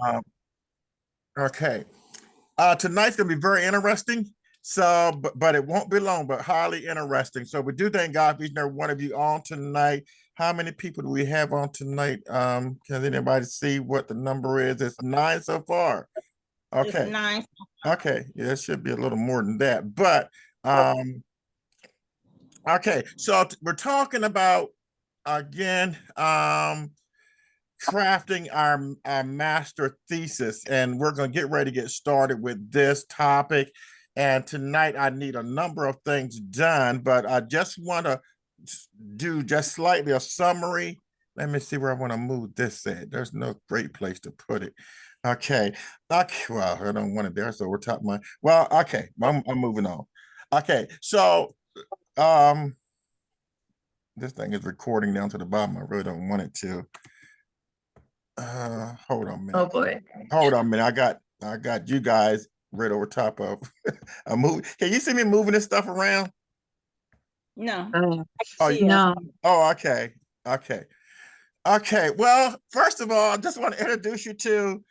Um, okay. Tonight's gonna be very interesting. So, but it won't be long, but highly interesting. So we do thank God for each and every one of you on tonight. How many people do we have on tonight? Can anybody see what the number is? It's 9 so far. It's Okay. 9. Okay. Yeah, it should be a little more than that. But okay, so we're talking about again crafting our master thesis, and we're going to get ready to get started with this topic. And tonight I need a number of things done, but I just want to do just slightly a summary. Let me see where I want to move this at. There's no great place to put it. Okay. Okay. Well, I don't want it there, so we're top my. Well, okay. I'm moving on. Okay. So, um, this thing is recording down to the bottom. I really don't want it to. Hold on a minute. Oh boy. Hold on a minute. I got you guys right over top of a movie. Can you see me moving this stuff around? No. Oh, No. oh, okay. Okay. Okay. Well, first of all, I just want to introduce you to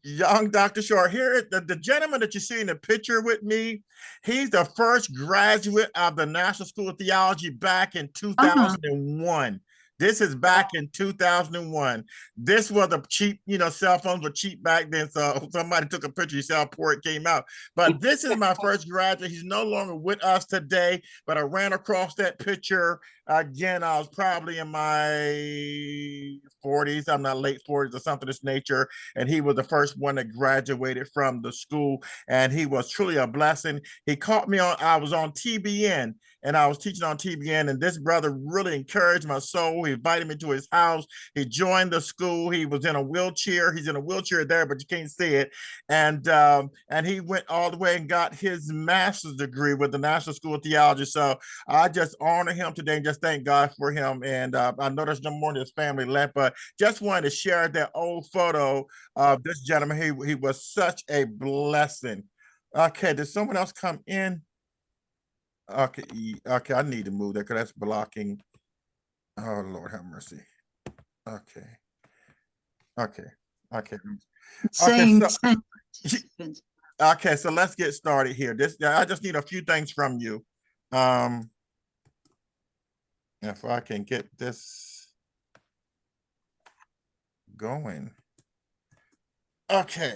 young Dr. Short. Here, the gentleman that you see in the picture with me, he's the first graduate of the National School of Theology back in 2001. This is back in 2001. This was a cheap, cell phones were cheap back then. So somebody took a picture, you saw before it came out. But this is my first graduate. He's no longer with us today, but I ran across that picture. Again, I was probably in my 40s. I'm not late 40s or something of this nature. And he was the first one that graduated from the school. And he was truly a blessing. He caught me I was on TBN and I was teaching on TBN. And this brother really encouraged my soul. He invited me to his house. He joined the school. He was in a wheelchair. He's in a wheelchair there, but you can't see it. And he went all the way and got his master's degree with the National School of Theology. So I just honor him today and just thank God for him. And I know there's no more than his family left, but just wanted to share that old photo of this gentleman. He was such a blessing. Okay, did someone else come in? Okay, okay, I need to move that because that's blocking. Oh, Lord have mercy. Okay. Okay. Okay. Same. Okay, so let's get started here. I just need a few things from you. If I can get this going. Okay.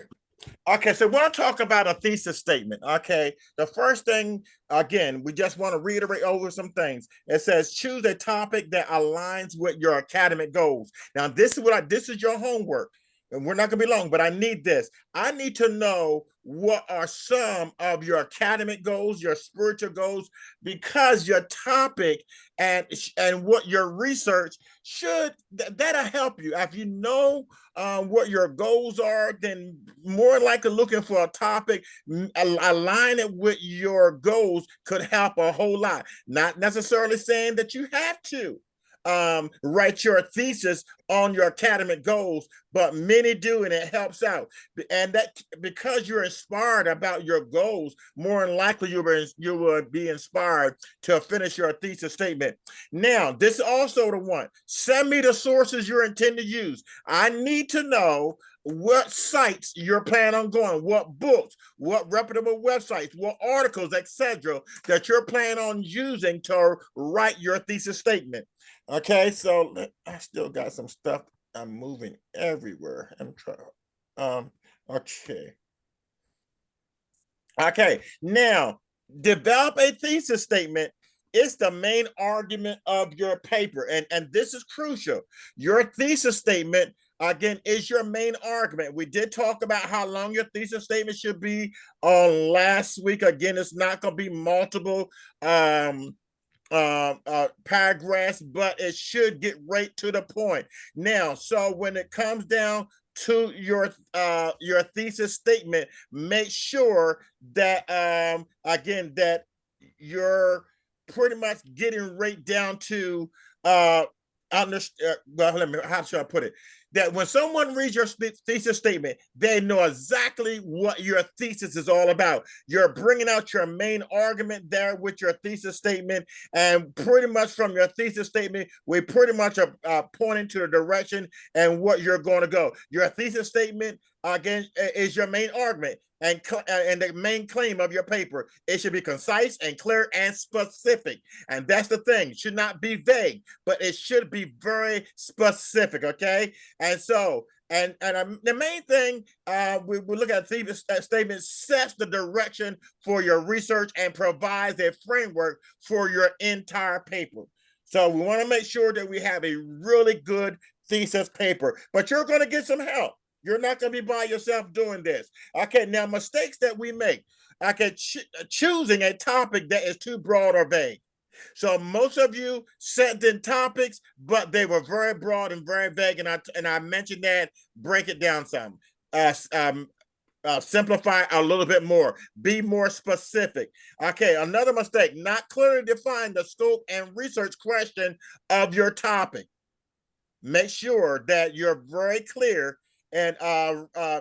Okay, so we want to talk about a thesis statement. Okay, the first thing, again, we just want to reiterate over some things. It says choose a topic that aligns with your academic goals. Now, this is your homework, and we're not going to be long, but I need this. I need to know what are some of your academic goals, your spiritual goals, because your topic and what your research that'll help you. If you know what your goals are, then more likely looking for a topic, align it with your goals could help a whole lot. Not necessarily saying that you have to write your thesis on your academic goals, but many do, and it helps out. And that because you're inspired about your goals, more than likely you will be inspired to finish your thesis statement. Now, this is also the one. Send me the sources you intend to use. I need to know what sites you're planning on going, what books, what reputable websites, what articles, etc., that you're planning on using to write your thesis statement. Okay, so I still got some stuff. I'm moving everywhere. I'm trying. Okay. Okay, now develop a thesis statement. It's the main argument of your paper, and this is crucial. Your thesis statement, again, is your main argument. We did talk about how long your thesis statement should be last week. Again, it's not going to be multiple paragraphs, but it should get right to the point. Now, so when it comes down to your thesis statement, make sure that again that you're pretty much getting right down to well, how should I put it? that when someone reads your thesis statement, they know exactly what your thesis is all about. You're bringing out your main argument there with your thesis statement, and pretty much from your thesis statement, we pretty much are pointing to the direction and what you're going to go. Your thesis statement, again, is your main argument and the main claim of your paper. It should be concise and clear and specific. And that's the thing. It should not be vague, but it should be very specific, okay? And so, the main thing we look at thesis statement sets the direction for your research and provides a framework for your entire paper. So we want to make sure that we have a really good thesis paper, but you're going to get some help. You're not going to be by yourself doing this. Okay, now mistakes that we make. Okay, choosing a topic that is too broad or vague. So most of you sent in topics, but they were very broad and very vague. And I mentioned that. Break it down some. Simplify a little bit more. Be more specific. Okay, another mistake: not clearly define the scope and research question of your topic. Make sure that you're very clear and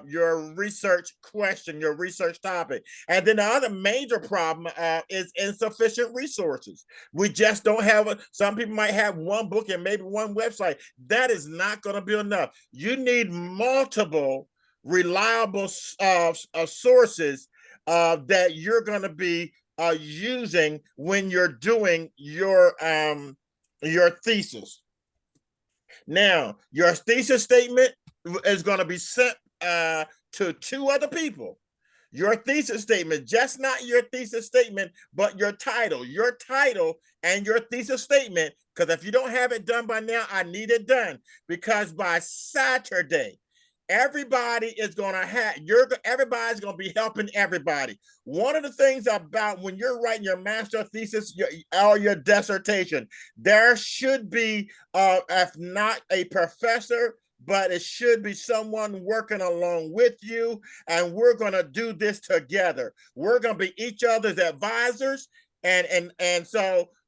your research question, your research topic. And then the other major problem is insufficient resources. We just don't have some people might have one book and maybe one website. That is not going to be enough. You need multiple reliable sources that you're going to be using when you're doing your thesis. Now, your thesis statement is going to be sent to 2 other people. Your thesis statement, just not your thesis statement, but your title and your thesis statement. Because if you don't have it done by now, I need it done. Because by Saturday, everybody is going to have everybody's going to be helping everybody. One of the things about when you're writing your master thesis or your dissertation, there should be if not a professor, but it should be someone working along with you, and we're going to do this together. We're going to be each other's advisors, and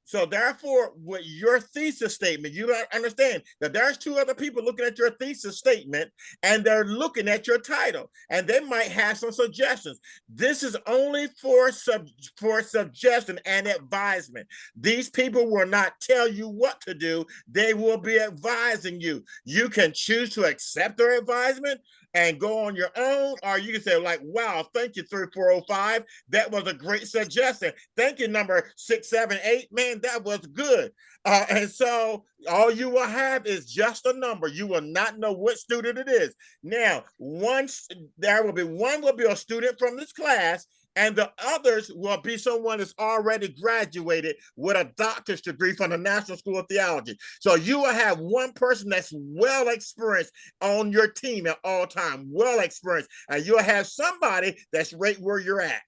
so therefore, with your thesis statement, you got to understand that there's 2 other people looking at your thesis statement, and they're looking at your title, and they might have some suggestions. This is only for suggestion and advisement. These people will not tell you what to do. They will be advising you. You can choose to accept their advisement and go on your own, or you can say, like, wow, thank you, 3405. That was a great suggestion. Thank you, number 678. Man, that was good. And so all you will have is just a number. You will not know what student it is. Now, there will be one will be a student from this class, and the others will be someone that's already graduated with a doctor's degree from the National School of Theology. So you will have one person that's well experienced on your team at all times, well experienced, and you'll have somebody that's right where you're at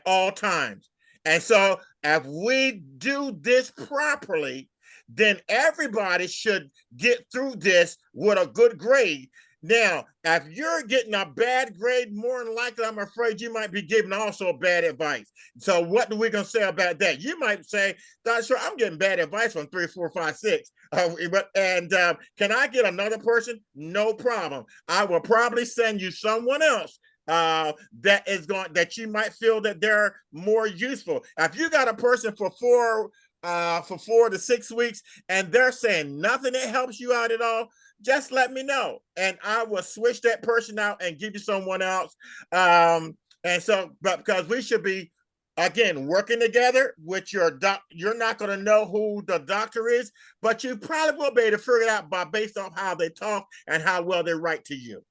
all times. And so if we do this properly, then everybody should get through this with a good grade. Now, if you're getting a bad grade, more than likely, I'm afraid you might be giving also bad advice. So what are we going to say about that? You might say, Dr. I'm getting bad advice from 3, 4, 5, 6. Can I get another person? No problem. I will probably send you someone else that you might feel that they're more useful. If you got a person for 4 to 6 weeks and they're saying nothing that helps you out at all, just let me know, and I will switch that person out and give you someone else. And so, but because we should be, again, working together with your doc, you're not going to know who the doctor is, but you probably will be able to figure it out based on how they talk and how well they write to you.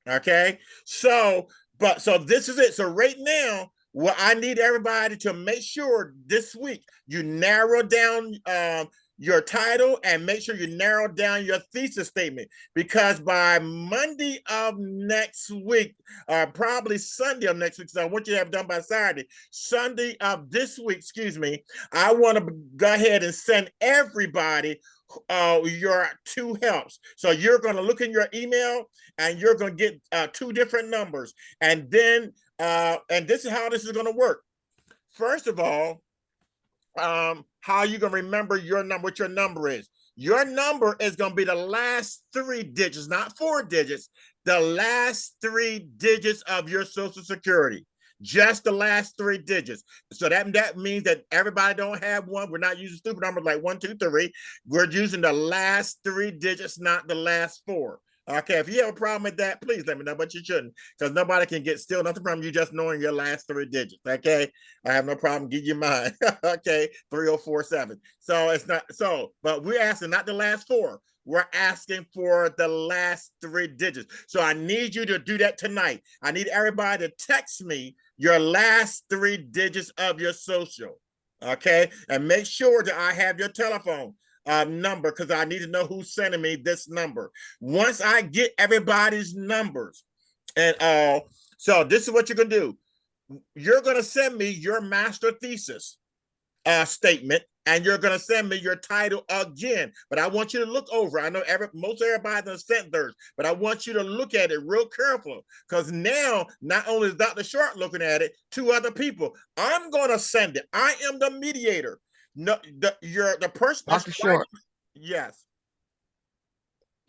Okay, so this is it. So right now, what I need everybody to make sure this week you narrow down your title and make sure you narrow down your thesis statement, because by Monday of next week, probably Sunday of next week, so I want you to have it done by Saturday, Sunday of this week, excuse me, I want to go ahead and send everybody your 2 helps. So you're going to look in your email and you're going to get 2 different numbers. And then, and this is how this is going to work. First of all, how are you going to remember your number, what your number is? Your number is going to be the last 3 digits, not 4 digits, the last 3 digits of your social security. Just the last 3 digits. So that means that everybody don't have one. We're not using stupid numbers like 1, 2, 3. We're using the last 3 digits, not the last 4. Okay, if you have a problem with that, please let me know, but you shouldn't, because nobody can get still nothing from you just knowing your last 3 digits. Okay, I have no problem. Give you mine. Okay, 3047. So it's not so, but we're asking not the last 4. We're asking for the last 3 digits. So I need you to do that tonight. I need everybody to text me your last 3 digits of your social. Okay, and make sure that I have your telephone number, because I need to know who's sending me this number. Once I get everybody's numbers and all, so this is what you're gonna do. You're gonna send me your master thesis statement, and you're gonna send me your title again. But I want you to look over. I know most everybody done sent theirs, but I want you to look at it real careful, because now not only is Dr. Short looking at it, 2 other people. I'm gonna send it. I am the mediator. No, the person. Dr. Short, Yes.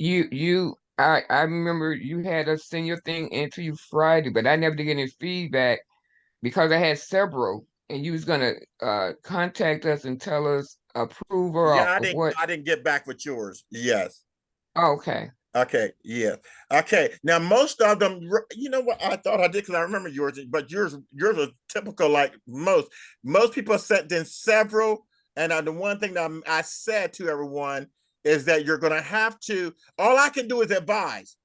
I remember you had us send your thing into you Friday, but I never did get any feedback because I had several, and you was gonna contact us and tell us approval Yeah, of what. I didn't get back with yours. Yes. Okay. Okay, yeah. Okay. Now most of them, you know what? I thought I did because I remember yours, but yours are typical like most. Most people sent in several, and the one thing that I said to everyone is that you're gonna have to, all I can do is advise.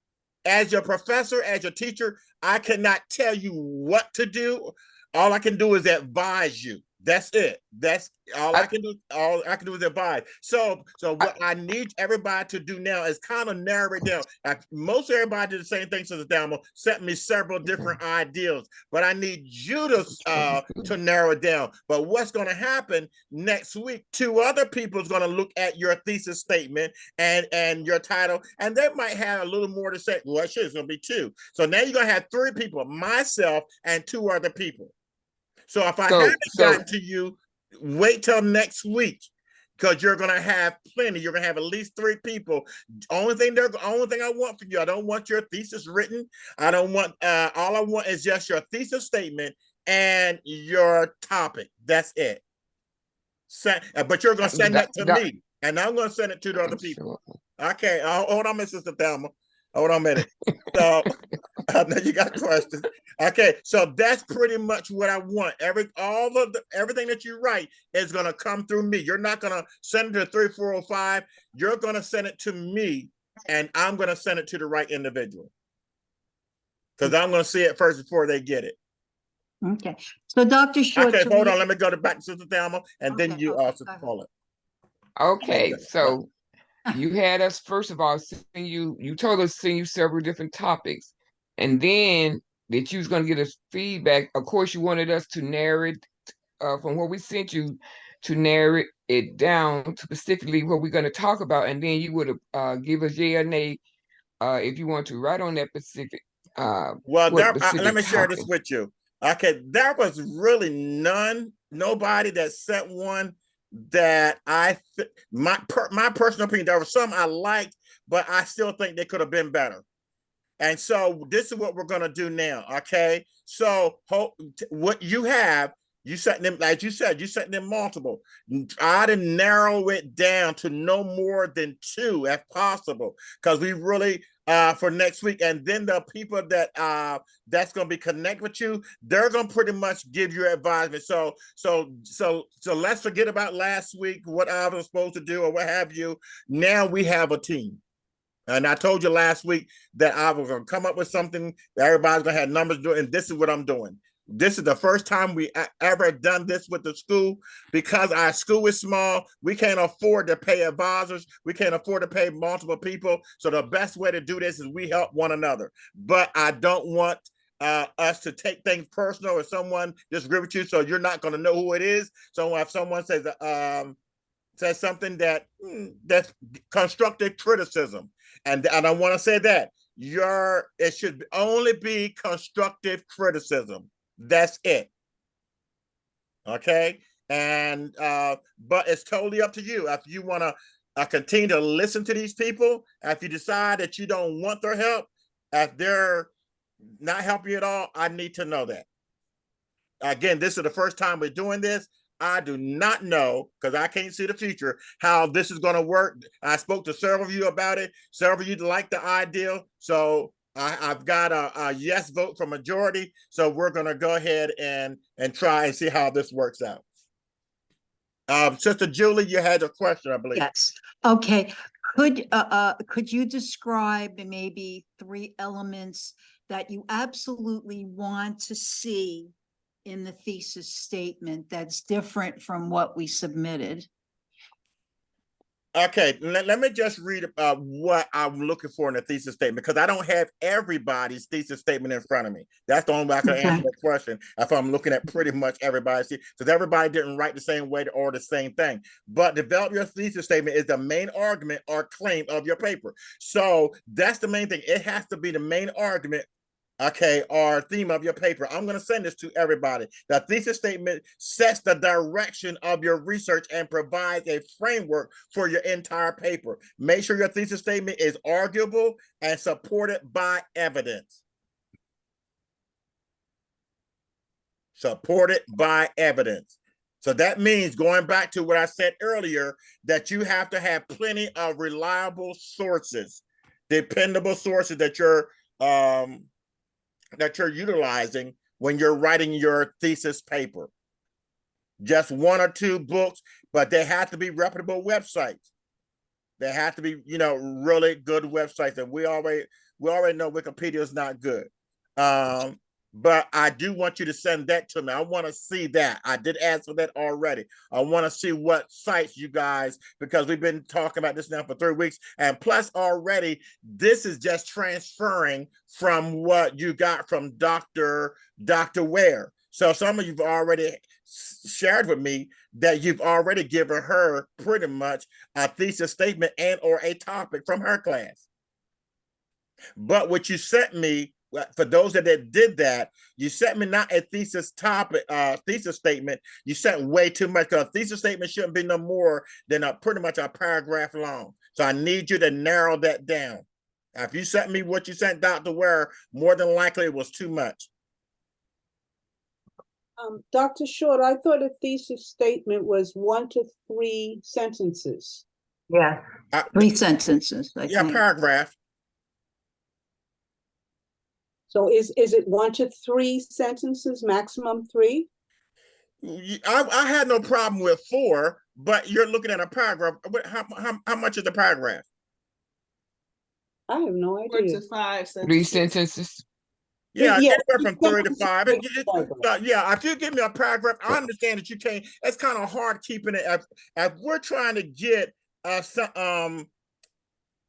As your professor, as your teacher, I cannot tell you what to do. All I can do is advise you. That's it. That's all I can do. All I can do is advise. So what I need everybody to do now is kind of narrow it down. Most everybody did the same thing. So the Damo sent me several different ideas, but I need you to narrow it down. But what's going to happen next week? 2 other people is going to look at your thesis statement and your title, and they might have a little more to say. Well, shit, it's going to be 2. So now you're going to have 3 people: myself and 2 other people. So if I haven't gotten to you, wait till next week, because you're gonna have plenty. You're gonna have at least 3 people. Only thing I want from you, I don't want your thesis written. I don't want all I want is just your thesis statement and your topic. That's it. But you're gonna send that to me, and I'm gonna send it to the other people. Okay, hold on, Mrs. Thelma. Hold on a minute. So now you got questions. Okay, so that's pretty much what I want. Everything that you write is gonna come through me. You're not gonna send it to 3405. You're gonna send it to me, and I'm gonna send it to the right individual, because I'm gonna see it first before they get it. Okay. So Dr. Short. Okay, hold on. Let me go back to Sister Thelma, and then you also call it. Okay, so you had us, first of all, you told us to send you several different topics, and then that you was going to get us feedback. Of course, you wanted us to narrow it from what we sent you, to narrow it down to specifically what we're going to talk about, and then you would give us yay or nay if you want to write on that specific. Well, let me share this with you. Okay, there was really nobody that sent one that my personal opinion. There were some I liked, but I still think they could have been better. And so this is what we're gonna do now. Okay, so what you have, you set them, like you said, you set them multiple. Try to narrow it down to no more than 2 if possible, because we really for next week, and then the people that that's going to be connected with you, they're going to pretty much give you advisement. So let's forget about last week, what I was supposed to do or what have you. Now we have a team. And I told you last week that I was going to come up with something that everybody's going to have numbers doing, and this is what I'm doing. This is the first time we ever done this with the school, because our school is small. We can't afford to pay advisors. We can't afford to pay multiple people. So the best way to do this is we help one another. But I don't want us to take things personal, or someone disagree with you, so you're not going to know who it is. So if someone says something that's constructive criticism, and I want to say that it should only be constructive criticism. That's it. Okay. And but it's totally up to you. If you want to continue to listen to these people. If you decide that you don't want their help, if they're not helping you at all, I need to know that. Again, this is the first time we're doing this. I do not know, because I can't see the future, how this is going to work. I spoke to several of you about it. Several of you like the idea. So I've got a yes vote for majority. So we're going to go ahead and try and see how this works out. Sister Julie, you had a question, I believe. Yes. Okay. Could you describe maybe 3 elements that you absolutely want to see in the thesis statement that's different from what we submitted? Okay, let me just read what I'm looking for in the thesis statement, because I don't have everybody's thesis statement in front of me. That's the only way I can answer the question if I'm looking at pretty much everybody's, because everybody didn't write the same way or the same thing. But develop your thesis statement is the main argument or claim of your paper. So that's the main thing. It has to be the main argument, okay, or theme of your paper. I'm going to send this to everybody. The thesis statement sets the direction of your research and provides a framework for your entire paper. Make sure your thesis statement is arguable and supported by evidence. Supported by evidence. So that means, going back to what I said earlier, that you have to have plenty of reliable sources, dependable sources that you're utilizing when you're writing your thesis paper. Just 1 or 2 books, but they have to be reputable websites. They have to be, really good websites. And we already know Wikipedia is not good. But I do want you to send that to me. I want to see that. I did ask for that already. I want to see what sites you guys, because we've been talking about this now for 3 weeks. And plus already, this is just transferring from what you got from Dr. Ware. So some of you've already shared with me that you've already given her pretty much a thesis statement and or a topic from her class. But what you sent me, for those that did that, you sent me not a thesis topic, thesis statement. You sent way too much, because a thesis statement shouldn't be no more than pretty much a paragraph long. So I need you to narrow that down. Now, if you sent me what you sent Dr. Ware, more than likely it was too much. Dr. Short, I thought a thesis statement was 1 to 3 sentences. Yeah. 3 sentences, I think. Paragraph. So is it 1 to 3 sentences, maximum 3? I had no problem with 4, but you're looking at a paragraph. How much is the paragraph? I have no idea. 4 to 5 sentences. 3 sentences. Yeah, Yeah, anywhere from 3 to 5. Yeah, if you give me a paragraph, I understand that you can't. It's kind of hard keeping it. If we're trying to get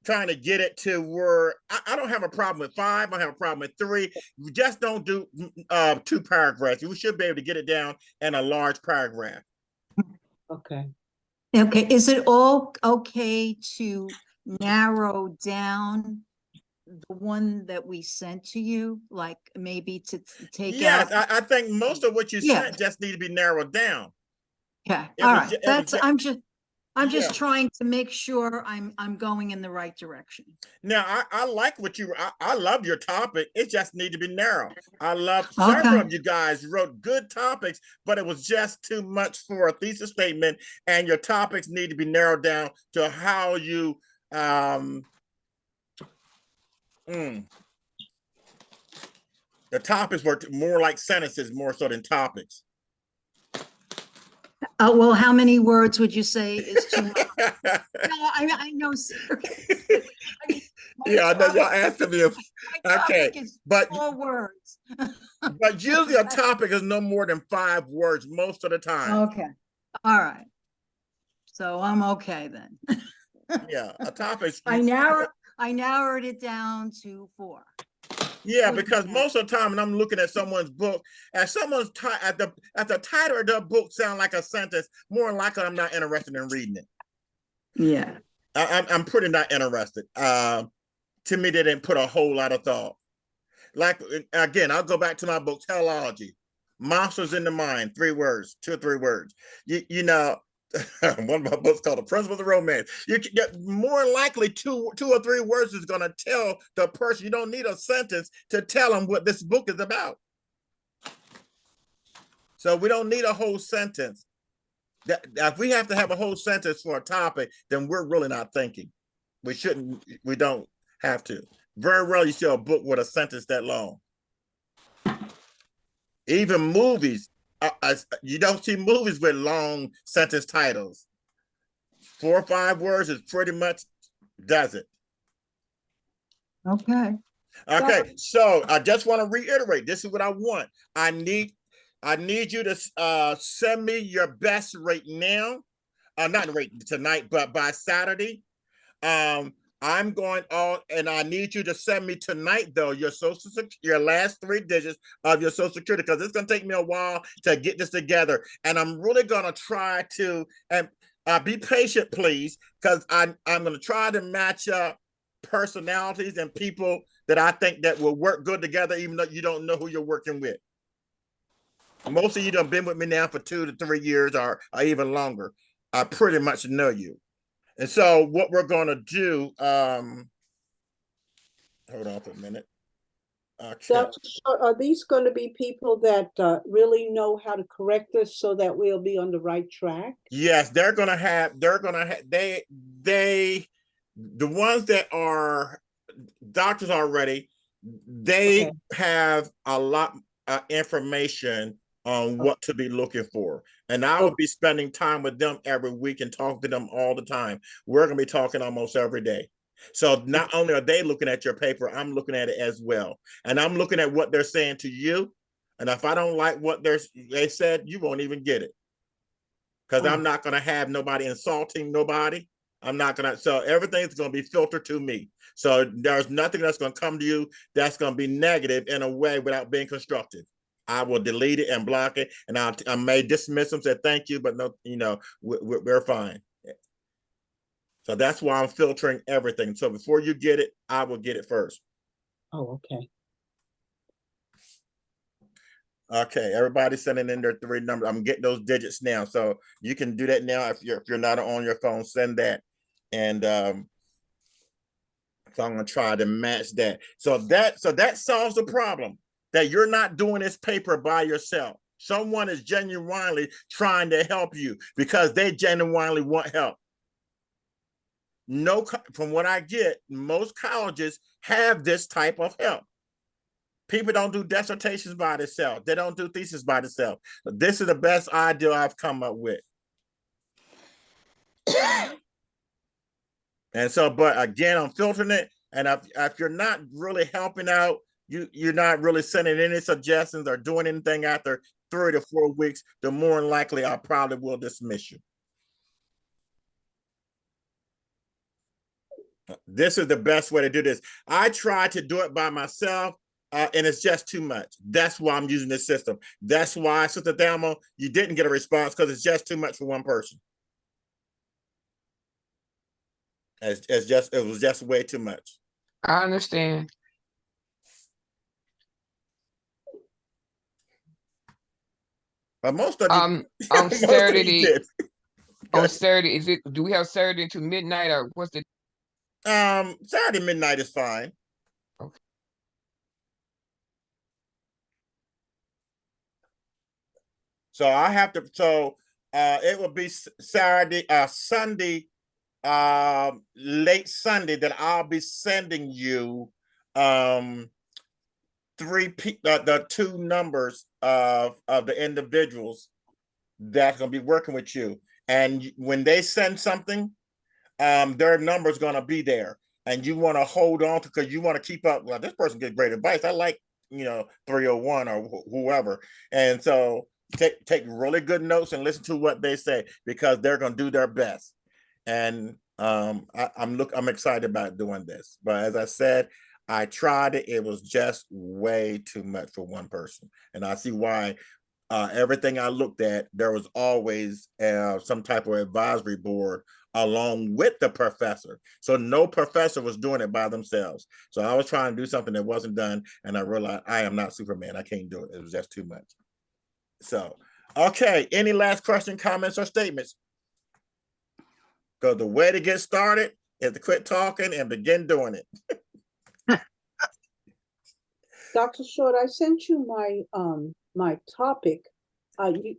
trying to get it to where I don't have a problem with 5. I don't have a problem with 3. We just don't do 2 paragraphs. We should be able to get it down in a large paragraph. Okay. Okay. Is it all okay to narrow down the one that we sent to you, like maybe to take out? Yes, I think most of what you sent just need to be narrowed down. Okay, all right. I'm just trying to make sure I'm going in the right direction. Now, I like what I love your topic. It just need to be narrow. I love several of you guys wrote good topics, but it was just too much for a thesis statement, and your topics need to be narrowed down to how you the topics were more like sentences more so than topics. Well, how many words would you say is too much? No, I know. Seriously. I know y'all asking me. Okay, but 4 words. But usually a topic is no more than 5 words most of the time. Okay, all right. So I'm okay then. Yeah, a topic. I narrowed it down to 4. Yeah, because most of the time when I'm looking at someone's book, and someone's at the title of the book sound like a sentence, more likely I'm not interested in reading it. Yeah, I'm pretty not interested. To me, they didn't put a whole lot of thought. Like, again, I'll go back to my book, Teleology. Monsters in the Mind, 3 words, 2 or 3 words. You know, One of my books called The Principles of Romance. You can get more likely two or three words is going to tell the person. You don't need a sentence to tell them what this book is about. So we don't need a whole sentence. If we have to have a whole sentence for a topic, then we're really not thinking. We shouldn't. We don't have to. Very rarely you see a book with a sentence that long. Even movies, you don't see movies with long sentence titles. 4 or 5 words is pretty much does it. Okay. Okay, so I just want to reiterate. This is what I want. I need you to send me your best right now. Not right tonight, but by Saturday. I'm going on, and I need you to send me tonight, though, your last 3 digits of your social security, because it's going to take me a while to get this together. And I'm really going to try to, and be patient, please, because I'm going to try to match up personalities and people that I think that will work good together, even though you don't know who you're working with. Most of you done been with me now for 2 to 3 years or even longer. I pretty much know you. And so what we're going to do, hold on for a minute. Okay. Dr. Short, are these going to be people that really know how to correct us so that we'll be on the right track? Yes, the ones that are doctors already, they have a lot of information on what to be looking for. And I will be spending time with them every week and talking to them all the time. We're going to be talking almost every day. So not only are they looking at your paper, I'm looking at it as well. And I'm looking at what they're saying to you. And if I don't like what they said, you won't even get it. Because I'm not going to have nobody insulting nobody. So everything's going to be filtered to me. So there's nothing that's going to come to you that's going to be negative in a way without being constructive. I will delete it and block it, and I may dismiss them, say thank you, but no, we're fine. So that's why I'm filtering everything. So before you get it, I will get it first. Oh, okay. Okay, everybody's sending in their 3 numbers. I'm getting those digits now, so you can do that now. If you're not on your phone, send that, and so I'm gonna try to match that. So that solves the problem that you're not doing this paper by yourself. Someone is genuinely trying to help you because they genuinely want help. No, from what I get, most colleges have this type of help. People don't do dissertations by themselves. They don't do thesis by themselves. This is the best idea I've come up with. And so, but again, I'm filtering it. And if you're not really helping out, you're not really sending any suggestions or doing anything after 3 to 4 weeks, the more than likely I probably will dismiss you. This is the best way to do this. I tried to do it by myself, and it's just too much. That's why I'm using this system. That's why, Sister Thelma, you didn't get a response, because it's just too much for one person. It was just way too much. I understand. But most of you, on Saturday, on Saturday, do we have Saturday to midnight, or what's the Saturday midnight is fine. Okay. So I have to, it will be Sunday, late Sunday, that I'll be sending you the 2 numbers of the individuals that's going to be working with you. And when they send something, their number is going to be there, and you want to hold on to, because you want to keep up. Well, this person gets great advice. I like 301 or whoever, and so take really good notes and listen to what they say, because they're going to do their best. And I'm excited about doing this. But as I said, I tried it. It was just way too much for one person, and I see why. Everything I looked at, there was always some type of advisory board along with the professor. So no professor was doing it by themselves. So I was trying to do something that wasn't done, and I realized I am not Superman. I can't do it. It was just too much. So, okay. Any last question, comments, or statements? Because the way to get started is to quit talking and begin doing it. Dr. Short, I sent you my topic.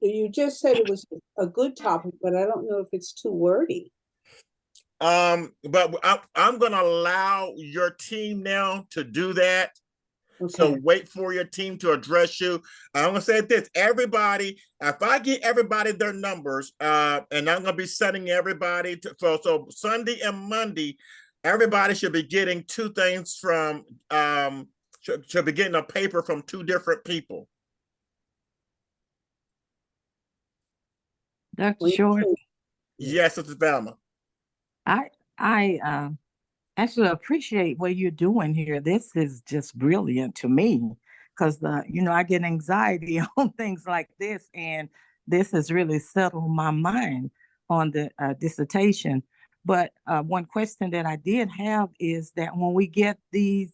You just said it was a good topic, but I don't know if it's too wordy. But I'm going to allow your team now to do that. So Okay. wait for your team to address you. I'm gonna say this: everybody, if I get everybody their numbers, and I'm gonna be sending everybody to so Sunday and Monday, everybody should be getting two things from should be getting a paper from two different people. Dr. When you Short, say- Yes, it's Velma. I actually appreciate what you're doing here. This is just brilliant to me because I get anxiety on things like this, and this has really settled my mind on the dissertation. But one question that I did have is that when we get these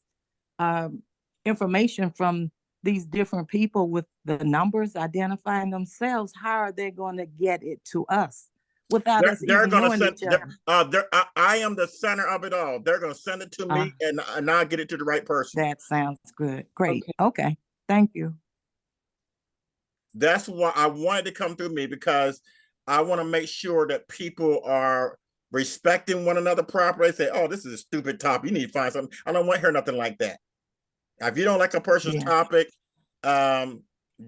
information from these different people with the numbers identifying themselves, how are they going to get it to us without us They're even gonna knowing send. each other? I am the center of it all. They're gonna send it to me, and I'll get it to the right person. That sounds good. Great. Okay. Okay. Thank you. That's why I wanted to come through me, because I want to make sure that people are respecting one another properly. Say, oh, this is a stupid topic. You need to find something. I don't want to hear nothing like that. If you don't like a person's Yeah. topic,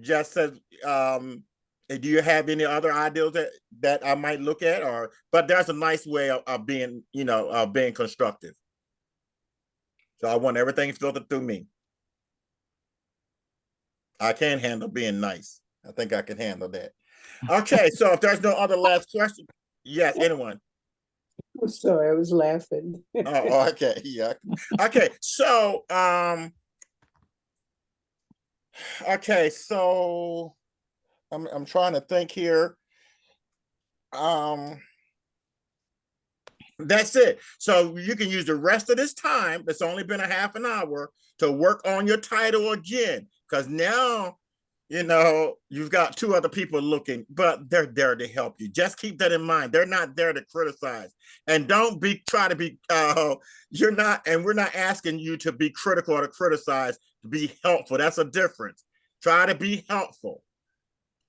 just says, do you have any other ideas that I might look at? But there's a nice way of being, being constructive. So I want everything filtered through me. I can handle being nice. I think I can handle that. Okay, so if there's no other last question, yes, anyone? I'm sorry, I was laughing. Oh, okay, yeah. Okay, so I'm trying to think here. That's it. So you can use the rest of this time, it's only been a half an hour, to work on your title again, because now you've got two other people looking, but they're there to help you. Just keep that in mind. They're not there to criticize. And don't try to be you're not, and we're not asking you to be critical or to criticize, to be helpful. That's a difference. Try to be helpful.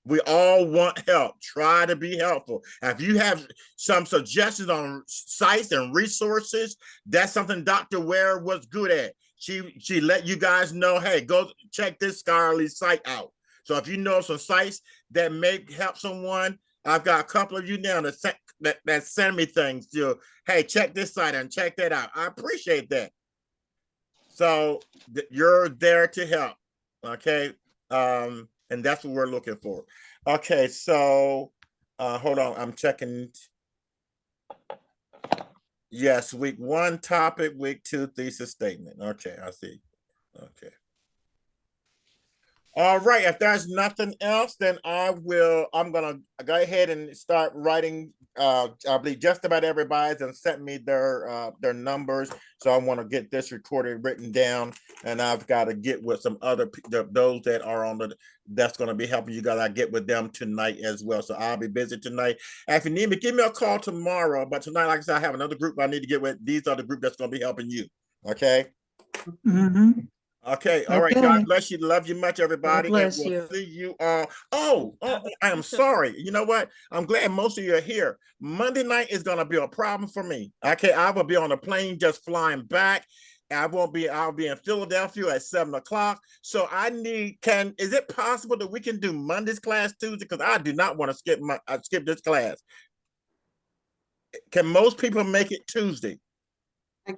We all want help. Try to be helpful. If you have some suggestions on sites and resources, that's something Dr. Ware was good at. She let you guys know, hey, go check this scholarly site out. So if you know some sites that may help someone, I've got a couple of you now that send me things to, hey, check this site and check that out. I appreciate that. So you're there to help. Okay. And that's what we're looking for. Okay, so hold on, I'm checking. Yes, week 1 topic, week 2 thesis statement. Okay, I see. Okay. All right, if there's nothing else, then I'm gonna go ahead and start writing. I believe just about everybody's and sent me their numbers. So I want to get this recorded, written down, and I've got to get with some other those that are on that's going to be helping you guys. I get with them tonight as well. So I'll be busy tonight. If you need me, give me a call tomorrow. But tonight, like I said, I have another group I need to get with. These are the group that's going to be helping you. Okay. Mm-hmm. Okay, all right. Okay. God bless you. Love you much, everybody. God bless and we'll you. see you all. Oh, I am sorry. You know what? I'm glad most of you are here. Monday night is gonna be a problem for me. Okay, I will be on a plane just flying back. I'll be in Philadelphia at 7:00. So is it possible that we can do Monday's class Tuesday? Because I do not want to skip this class. Can most people make it Tuesday?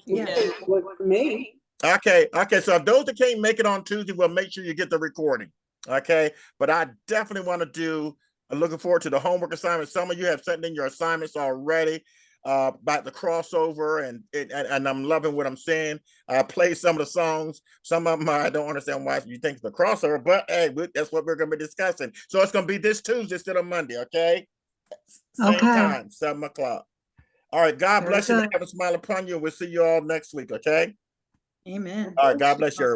Yes. With me. Okay. So if those that can't make it on Tuesday, we'll make sure you get the recording. Okay. But I definitely want to do. I'm looking forward to the homework assignment. Some of you have sent in your assignments already about the crossover, and I'm loving what I'm saying. I played some of the songs. Some of them I don't understand why you think it's the crossover, but hey, that's what we're going to be discussing. So it's going to be this Tuesday instead of Monday. Okay. Same time, 7:00. All right. God bless you. Have a smile upon you. We'll see you all next week. Okay. Amen. All right. God bless you.